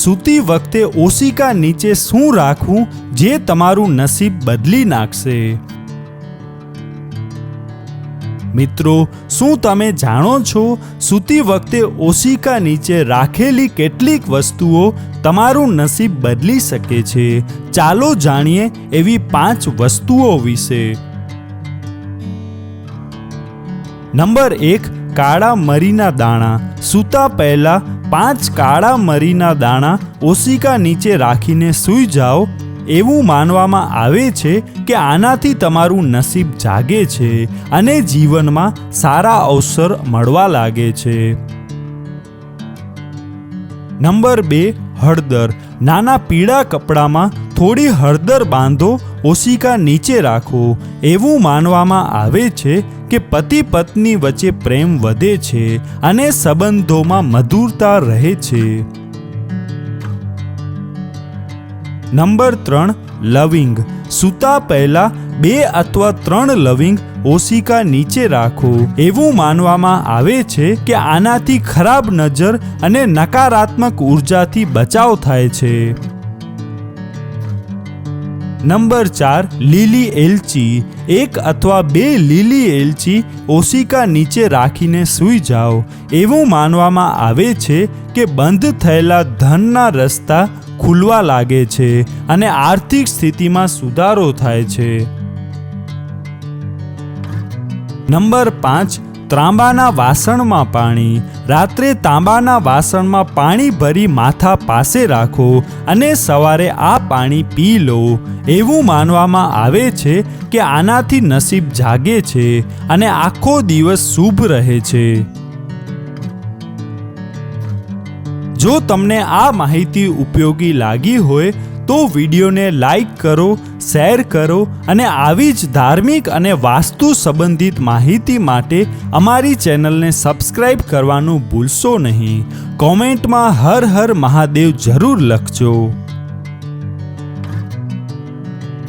સૂતી વખતે ઓશિકા નીચે શું રાખવું જે તમારું નસીબ બદલી નાખશે? મિત્રો, શું તમે જાણો છો સૂતી વખતે ઓશિકા નીચે રાખેલી કેટલીક વસ્તુઓ તમારું નસીબ બદલી શકે છે? ચાલો જાણીએ એવી 5 વસ્તુઓ વિશે. નંબર 1, કાળા મરીના દાણા. સૂતા પહેલા 5 કાળા મરીના દાણા ઓશિકા નીચે રાખીને સૂઈ જાઓ. એવું માનવામાં આવે છે કે આનાથી તમારું નસીબ જાગે છે અને જીવનમાં સારા અવસર મળવા લાગે છે. નંબર 2, હળદર. નાના પીળા કપડામાં થોડી હળદર બાંધો ઓશિકા નીચે રાખો. એવું માનવામાં આવે છે કે પતિ પત્ની વચ્ચે પ્રેમ વધે છે અને સંબંધોમાં મધુરતા રહે છે. નંબર 3, લવિંગ. સૂતા પહેલા 2 અથવા 3 લવિંગ ઓશિકા નીચે રાખો. એવું માનવામાં આવે છે કે આનાથી ખરાબ નજર અને નકારાત્મક ઉર્જાથી બચાવ થાય છે. નંબર 4, લીલી એલચી. 1 અથવા 2 લીલી એલચી ઓશિકા નીચે રાખીને સૂઈ જાઓ. એવું માનવામાં આવે છે કે બંધ થયેલા ધનના રસ્તા ખુલવા લાગે છે અને આર્થિક સ્થિતિમાં સુધારો થાય છે. નંબર 5, તાંબાના વાસણમાં પાણી. રાત્રે તાંબાના વાસણમાં પાણી ભરી માથા પાસે રાખો અને સવારે આ પાણી પી લો. એવું માનવામાં આવે છે કે આનાથી નસીબ જાગે છે અને આખો દિવસ શુભ રહે છે. જો તમને આ માહિતી ઉપયોગી લાગી હોય તો વિડીયોને લાઈક કરો, શેર કરો અને આવી જ ધાર્મિક અને વાસ્તુ સંબંધિત માહિતી માટે અમારી ચેનલને સબસ્ક્રાઇબ કરવાનું ભૂલશો નહીં. કોમેન્ટમાં હર હર મહાદેવ જરૂર લખજો.